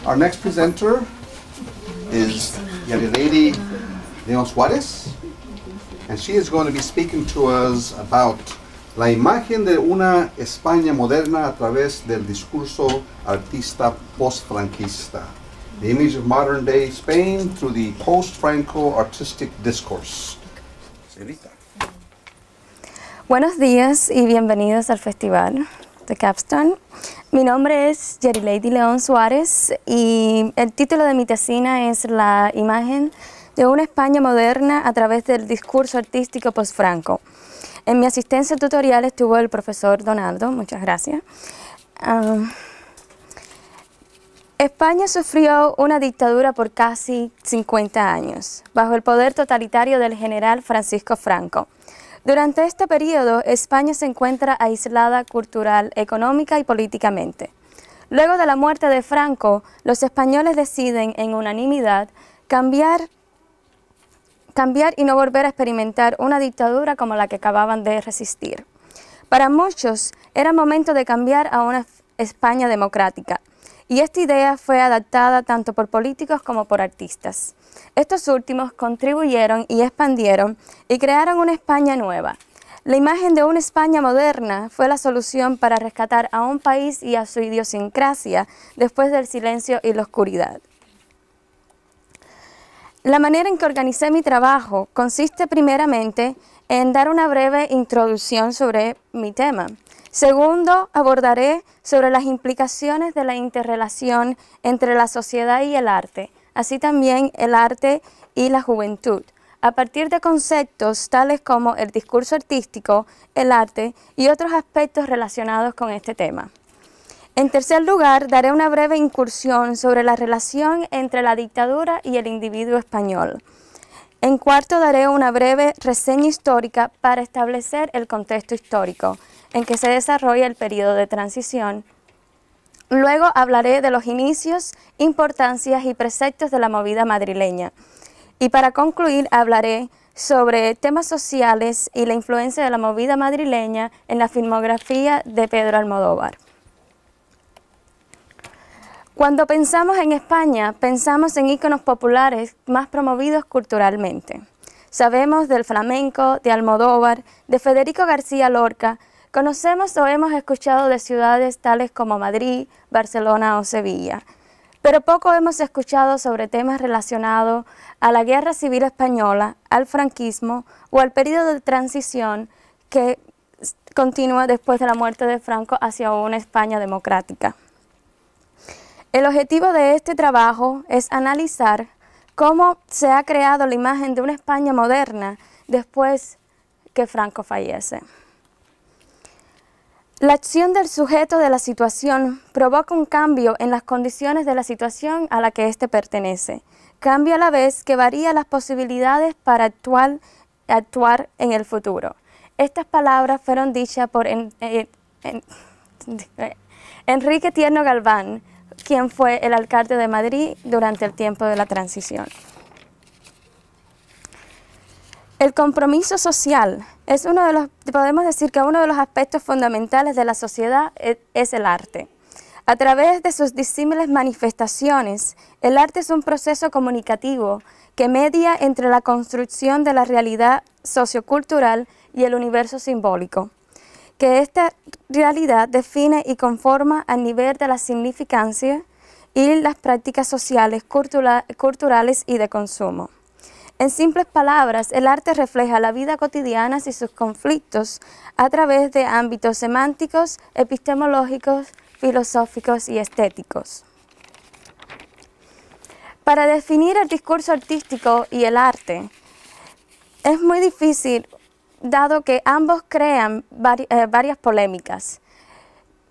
Our next presenter is Yarilady León Suárez, and she is going to be speaking to us about la imagen de una España moderna a través del discurso artista post-franquista. The image of modern-day Spain through the post-Franco artistic discourse. Señorita. Buenos días y bienvenidos al Festival de Capstone. Mi nombre es Yarilady León Suárez y el título de mi tesina es La imagen de una España moderna a través del discurso artístico post-Franco. En mi asistencia tutorial estuvo el profesor Donaldo, muchas gracias. España sufrió una dictadura por casi 50 años, bajo el poder totalitario del general Francisco Franco. Durante este periodo, España se encuentra aislada cultural, económica y políticamente. Luego de la muerte de Franco, los españoles deciden en unanimidad cambiar y no volver a experimentar una dictadura como la que acababan de resistir. Para muchos, era momento de cambiar a una España democrática, y esta idea fue adaptada tanto por políticos como por artistas. Estos últimos contribuyeron y expandieron y crearon una España nueva. La imagen de una España moderna fue la solución para rescatar a un país y a su idiosincrasia después del silencio y la oscuridad. La manera en que organicé mi trabajo consiste primeramente en dar una breve introducción sobre mi tema. Segundo, abordaré sobre las implicaciones de la interrelación entre la sociedad y el arte, así también el arte y la juventud, a partir de conceptos tales como el discurso artístico, el arte y otros aspectos relacionados con este tema. En tercer lugar, daré una breve incursión sobre la relación entre la dictadura y el individuo español. En cuarto, daré una breve reseña histórica para establecer el contexto histórico en que se desarrolla el periodo de transición. Luego hablaré de los inicios, importancias y preceptos de la movida madrileña. Y para concluir, hablaré sobre temas sociales y la influencia de la movida madrileña en la filmografía de Pedro Almodóvar. Cuando pensamos en España, pensamos en íconos populares más promovidos culturalmente. Sabemos del flamenco, de Almodóvar, de Federico García Lorca. Conocemos o hemos escuchado de ciudades tales como Madrid, Barcelona o Sevilla, pero poco hemos escuchado sobre temas relacionados a la Guerra Civil Española, al franquismo o al periodo de transición que continúa después de la muerte de Franco hacia una España democrática. El objetivo de este trabajo es analizar cómo se ha creado la imagen de una España moderna después que Franco fallece. La acción del sujeto de la situación provoca un cambio en las condiciones de la situación a la que éste pertenece. Cambio a la vez que varía las posibilidades para actuar en el futuro. Estas palabras fueron dichas por Enrique Tierno Galván, quien fue el alcalde de Madrid durante el tiempo de la transición. El compromiso social es podemos decir que uno de los aspectos fundamentales de la sociedad es el arte. A través de sus disímiles manifestaciones, el arte es un proceso comunicativo que media entre la construcción de la realidad sociocultural y el universo simbólico, que esta realidad define y conforma al nivel de la significancia y las prácticas sociales, culturales y de consumo. En simples palabras, el arte refleja la vida cotidiana y sus conflictos a través de ámbitos semánticos, epistemológicos, filosóficos y estéticos. Para definir el discurso artístico y el arte, es muy difícil, dado que ambos crean varias polémicas,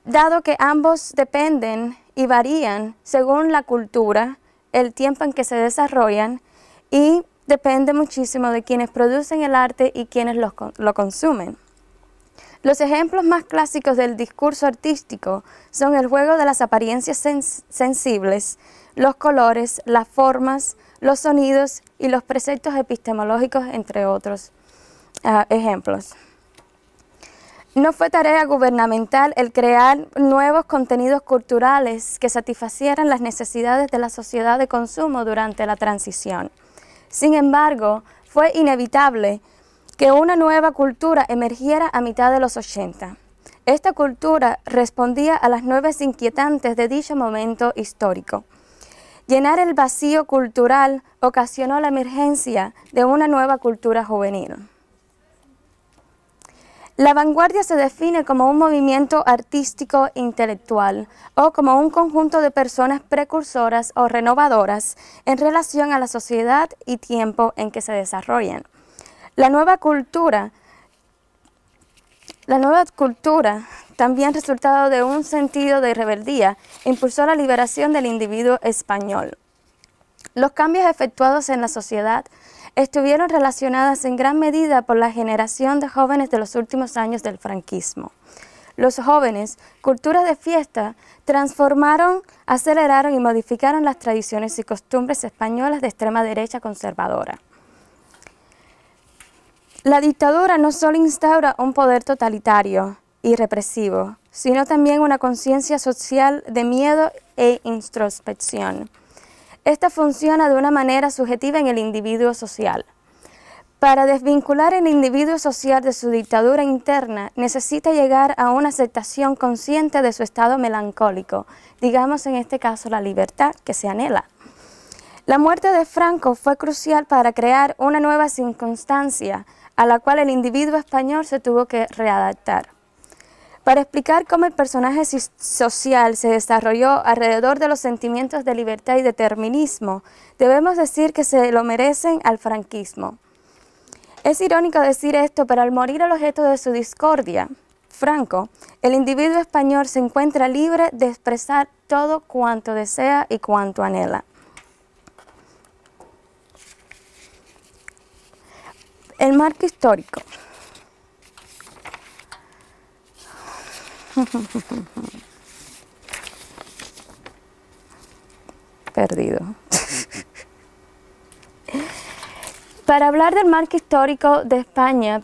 dado que ambos dependen y varían según la cultura, el tiempo en que se desarrollan y depende muchísimo de quienes producen el arte y quienes lo consumen. Los ejemplos más clásicos del discurso artístico son el juego de las apariencias sensibles, los colores, las formas, los sonidos y los preceptos epistemológicos, entre otros ejemplos. No fue tarea gubernamental el crear nuevos contenidos culturales que satisfacieran las necesidades de la sociedad de consumo durante la transición. Sin embargo, fue inevitable que una nueva cultura emergiera a mitad de los 80. Esta cultura respondía a las nuevas inquietantes de dicho momento histórico. Llenar el vacío cultural ocasionó la emergencia de una nueva cultura juvenil. La vanguardia se define como un movimiento artístico intelectual o como un conjunto de personas precursoras o renovadoras en relación a la sociedad y tiempo en que se desarrollan. La nueva cultura, también resultado de un sentido de rebeldía, impulsó la liberación del individuo español. Los cambios efectuados en la sociedad estuvieron relacionados en gran medida por la generación de jóvenes de los últimos años del franquismo. Los jóvenes, cultura de fiesta, transformaron, aceleraron y modificaron las tradiciones y costumbres españolas de extrema derecha conservadora. La dictadura no solo instaura un poder totalitario y represivo, sino también una conciencia social de miedo e introspección. Esta funciona de una manera subjetiva en el individuo social. Para desvincular el individuo social de su dictadura interna, necesita llegar a una aceptación consciente de su estado melancólico, digamos en este caso la libertad que se anhela. La muerte de Franco fue crucial para crear una nueva circunstancia a la cual el individuo español se tuvo que readaptar. Para explicar cómo el personaje social se desarrolló alrededor de los sentimientos de libertad y determinismo, debemos decir que se lo merecen al franquismo. Es irónico decir esto, pero al morir el objeto de su discordia, Franco, el individuo español se encuentra libre de expresar todo cuanto desea y cuanto anhela. El marco histórico. Perdido. Para hablar del marco histórico de España,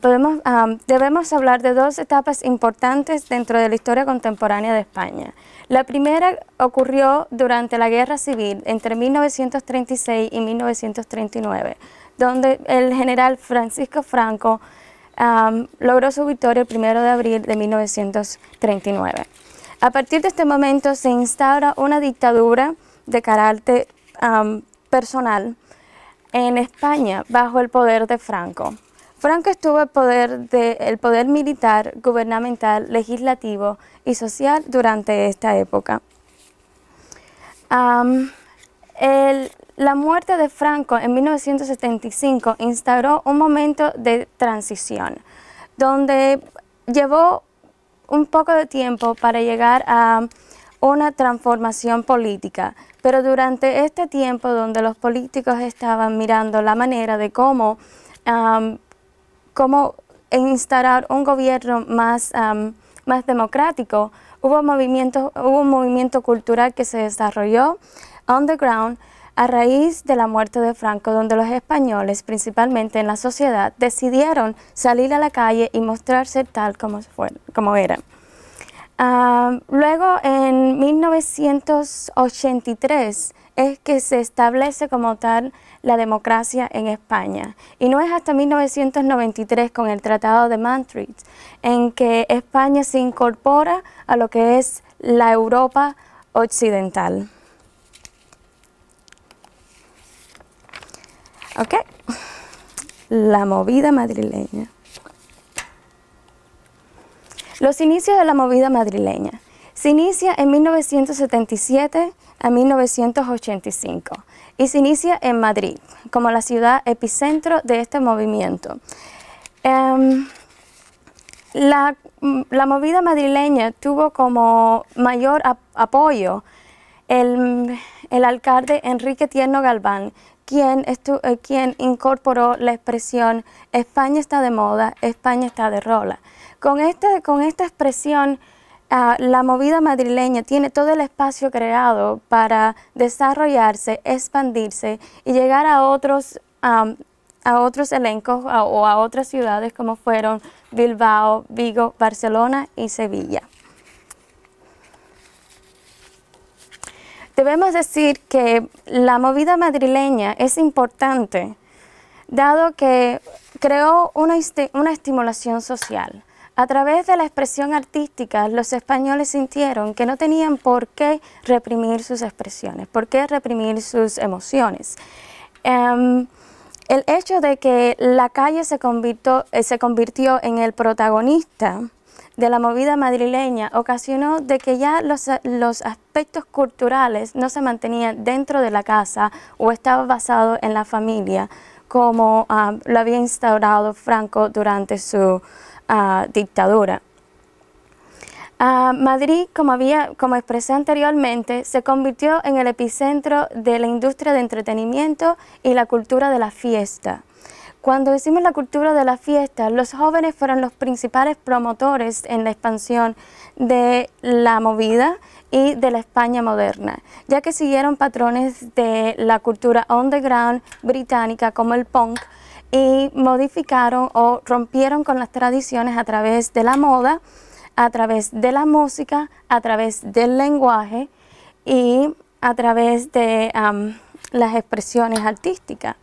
debemos hablar de dos etapas importantes dentro de la historia contemporánea de España. La primera ocurrió durante la Guerra Civil entre 1936 y 1939, donde el general Francisco Franco logró su victoria el 1 de abril de 1939. A partir de este momento se instaura una dictadura de carácter personal en España bajo el poder de Franco. Franco estuvo el poder militar, gubernamental, legislativo y social durante esta época. La muerte de Franco en 1975 instauró un momento de transición, donde llevó un poco de tiempo para llegar a una transformación política, pero durante este tiempo donde los políticos estaban mirando la manera de cómo instaurar un gobierno más democrático, hubo un movimiento cultural que se desarrolló underground a raíz de la muerte de Franco, donde los españoles, principalmente en la sociedad, decidieron salir a la calle y mostrarse tal como eran. Luego, en 1983, es que se establece como tal la democracia en España. Y no es hasta 1993, con el Tratado de Maastricht, en que España se incorpora a lo que es la Europa occidental. Ok, la movida madrileña. Los inicios de la movida madrileña. Se inicia en 1977 a 1985 y se inicia en Madrid, como la ciudad epicentro de este movimiento. La movida madrileña tuvo como mayor apoyo el alcalde Enrique Tierno Galván, quien incorporó la expresión España está de moda, España está de rola. Con esta expresión, la movida madrileña tiene todo el espacio creado para desarrollarse, expandirse y llegar a a otros elencos o a otras ciudades como fueron Bilbao, Vigo, Barcelona y Sevilla. Debemos decir que la movida madrileña es importante, dado que creó una estimulación social. A través de la expresión artística, los españoles sintieron que no tenían por qué reprimir sus expresiones, por qué reprimir sus emociones. El hecho de que la calle se convirtió en el protagonista de la movida madrileña ocasionó de que ya los aspectos culturales no se mantenían dentro de la casa o estaban basados en la familia, como lo había instaurado Franco durante su dictadura. Madrid, como expresé anteriormente, se convirtió en el epicentro de la industria de entretenimiento y la cultura de la fiesta. Cuando decimos la cultura de la fiesta, los jóvenes fueron los principales promotores en la expansión de la movida y de la España moderna, ya que siguieron patrones de la cultura underground británica como el punk y modificaron o rompieron con las tradiciones a través de la moda, a través de la música, a través del lenguaje y a través de las expresiones artísticas.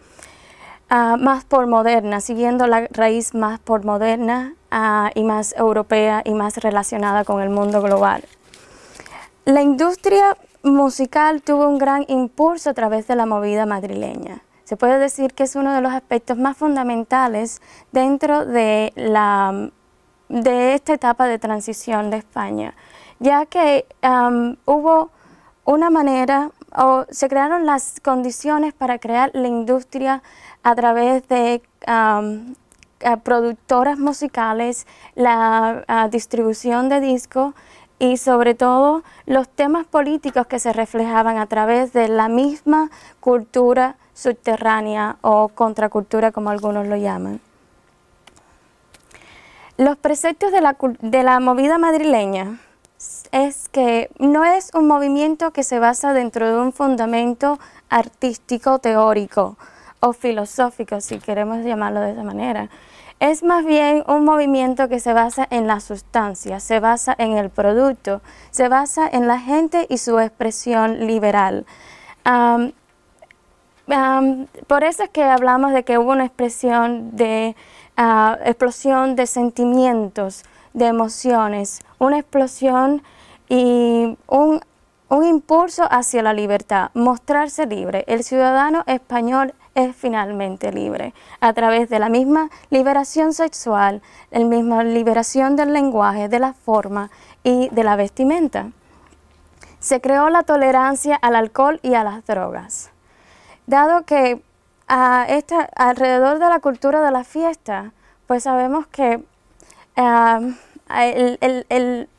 Más por moderna, siguiendo la raíz más por moderna y más europea y más relacionada con el mundo global. La industria musical tuvo un gran impulso a través de la movida madrileña. Se puede decir que es uno de los aspectos más fundamentales dentro de esta etapa de transición de España, ya que hubo una manera o se crearon las condiciones para crear la industria a través de productoras musicales, la distribución de discos y sobre todo los temas políticos que se reflejaban a través de la misma cultura subterránea o contracultura, como algunos lo llaman. Los preceptos de la movida madrileña es que no es un movimiento que se basa dentro de un fundamento artístico, teórico o filosófico, si queremos llamarlo de esa manera. Es más bien un movimiento que se basa en la sustancia, se basa en el producto, se basa en la gente y su expresión liberal. Por eso es que hablamos de que hubo una expresión de explosión de sentimientos, de emociones, una explosión y un impulso hacia la libertad, mostrarse libre. El ciudadano español es finalmente libre a través de la misma liberación sexual, la misma liberación del lenguaje, de la forma y de la vestimenta. Se creó la tolerancia al alcohol y a las drogas. Dado que alrededor de la cultura de la fiesta, pues sabemos que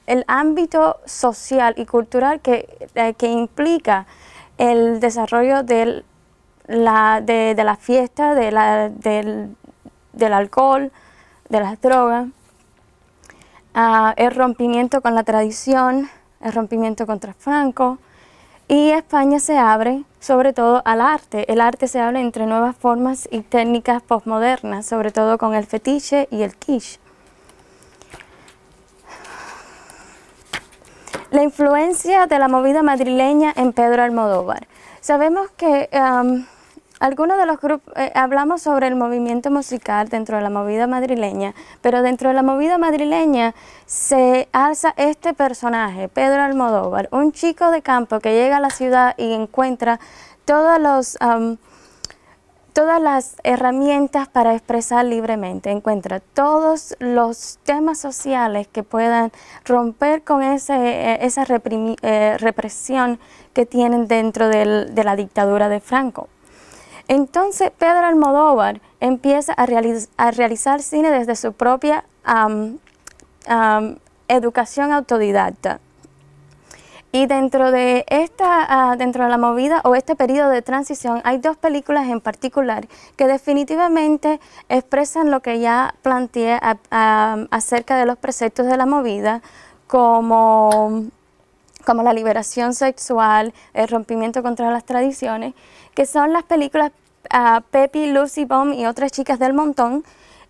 el ámbito social y cultural que implica el desarrollo de la fiesta, del alcohol, de las drogas, el rompimiento con la tradición, el rompimiento contra Franco, y España se abre sobre todo al arte. El arte se abre entre nuevas formas y técnicas postmodernas, sobre todo con el fetiche y el kitsch. La influencia de la movida madrileña en Pedro Almodóvar. Sabemos que algunos de los grupos, hablamos sobre el movimiento musical dentro de la movida madrileña, pero dentro de la movida madrileña se alza este personaje, Pedro Almodóvar, un chico de campo que llega a la ciudad y encuentra todas las herramientas para expresar libremente, encuentra todos los temas sociales que puedan romper con esa represión que tienen dentro de la dictadura de Franco. Entonces Pedro Almodóvar empieza a realizar cine desde su propia educación autodidacta. Y dentro de la movida o este periodo de transición hay dos películas en particular que definitivamente expresan lo que ya planteé acerca de los preceptos de la movida, como la liberación sexual, el rompimiento contra las tradiciones, que son las películas Pepi, Lucy Bomb y otras chicas del montón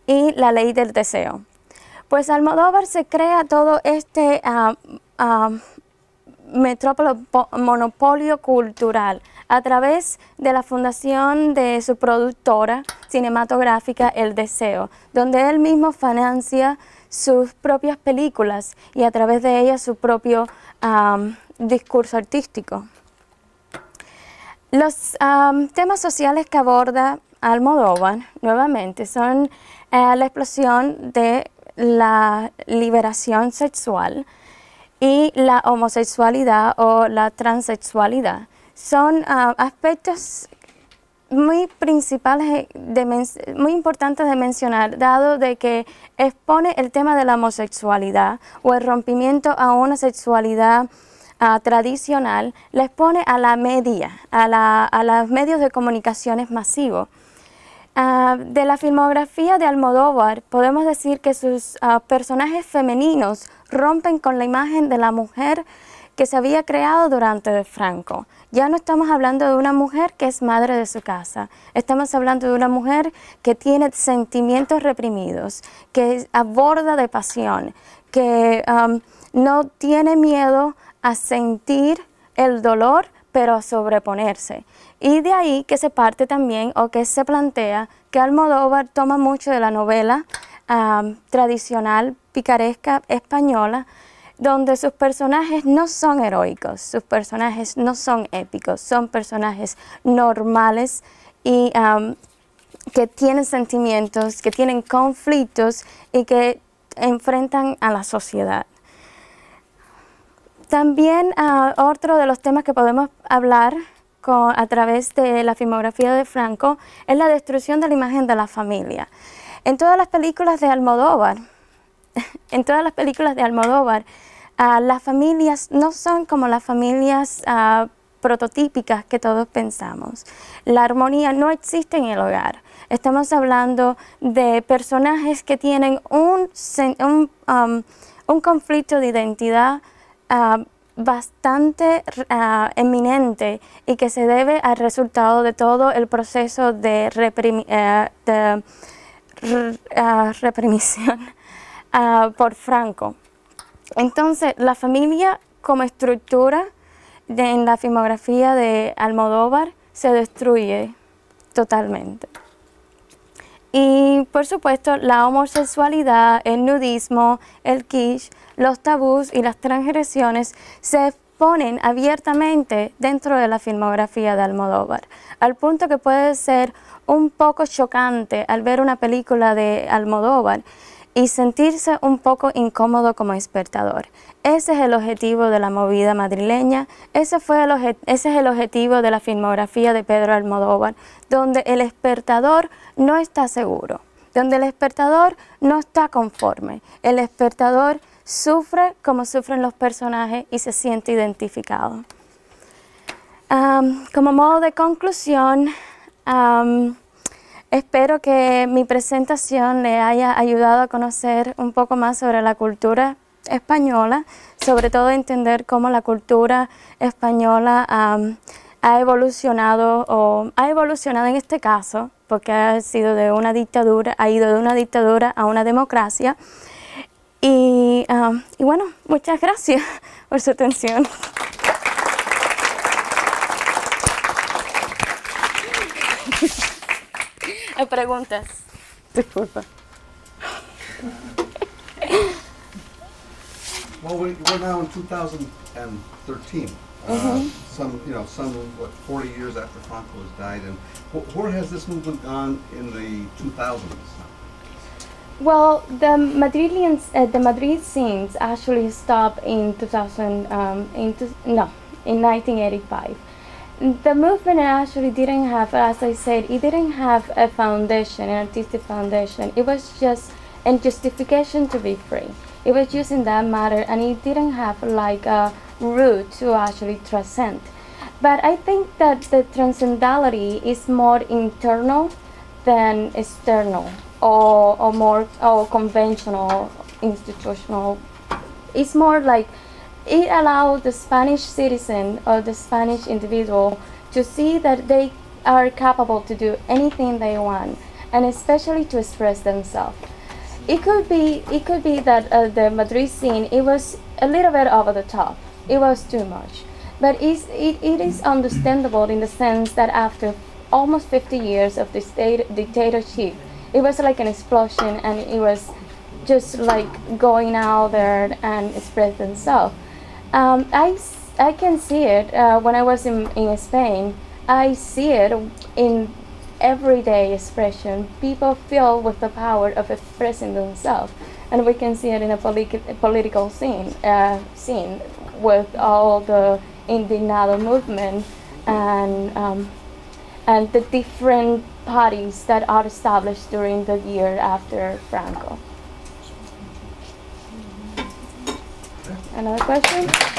y La ley del deseo. Pues Almodóvar se crea todo este monopolio cultural a través de la fundación de su productora cinematográfica El Deseo, donde él mismo financia sus propias películas y a través de ellas su propio discurso artístico. Los temas sociales que aborda Almodóvar nuevamente son la explosión de la liberación sexual y la homosexualidad o la transexualidad. Son aspectos muy principales, muy importantes de mencionar, dado de que expone el tema de la homosexualidad o el rompimiento a una sexualidad tradicional, le expone a la media, a los medios de comunicaciones masivos. De la filmografía de Almodóvar podemos decir que sus personajes femeninos rompen con la imagen de la mujer que se había creado durante Franco. Ya no estamos hablando de una mujer que es madre de su casa, estamos hablando de una mujer que tiene sentimientos reprimidos, que aborda de pasión, que no tiene miedo a sentir el dolor, pero a sobreponerse. Y de ahí que se parte también, o que se plantea, que Almodóvar toma mucho de la novela tradicional, picaresca española, donde sus personajes no son heroicos, sus personajes no son épicos, son personajes normales y que tienen sentimientos, que tienen conflictos y que enfrentan a la sociedad. También otro de los temas que podemos hablar a través de la filmografía de Franco es la destrucción de la imagen de la familia. En todas las películas de Almodóvar, las familias no son como las familias prototípicas que todos pensamos. La armonía no existe en el hogar. Estamos hablando de personajes que tienen un conflicto de identidad bastante eminente y que se debe al resultado de todo el proceso de reprimición por Franco. Entonces, la familia como estructura en la filmografía de Almodóvar se destruye totalmente. Y por supuesto, la homosexualidad, el nudismo, el kitsch, los tabús y las transgresiones se exponen abiertamente dentro de la filmografía de Almodóvar, al punto que puede ser un poco chocante al ver una película de Almodóvar y sentirse un poco incómodo como espectador. Ese es el objetivo de la movida madrileña, ese es el objetivo de la filmografía de Pedro Almodóvar, donde el espectador no está seguro, donde el espectador no está conforme, el espectador sufre como sufren los personajes y se siente identificado. Como modo de conclusión, espero que mi presentación le haya ayudado a conocer un poco más sobre la cultura española, sobre todo entender cómo la cultura española ha evolucionado en este caso, porque ha ido de una dictadura a una democracia. Y bueno, muchas gracias por su atención. Hay preguntas. Disculpa. Well, we're now in 2013. Some 40 years after Franco has died, and where has this movement gone in the 2000s? Well, the Madrid scenes actually stopped in 1985. The movement actually didn't have, as I said, it didn't have a foundation, an artistic foundation. It was just a justification to be free. It was just in that matter, and it didn't have like a root to actually transcend. But I think that the transcendentality is more internal than external, or more conventional, institutional. It's more like it allowed the Spanish citizen or the Spanish individual to see that they are capable to do anything they want, and especially to express themselves. It could be that the Madrid scene, it was a little bit over the top. It was too much. But it is understandable in the sense that after almost 50 years of this dictatorship, it was like an explosion, and it was just like going out there and express themselves. I can see it when I was in Spain. I see it in everyday expression. People feel with the power of expressing themselves, and we can see it in a political scene with all the Indignado movement and the different parties that are established during the year after Franco. Another question?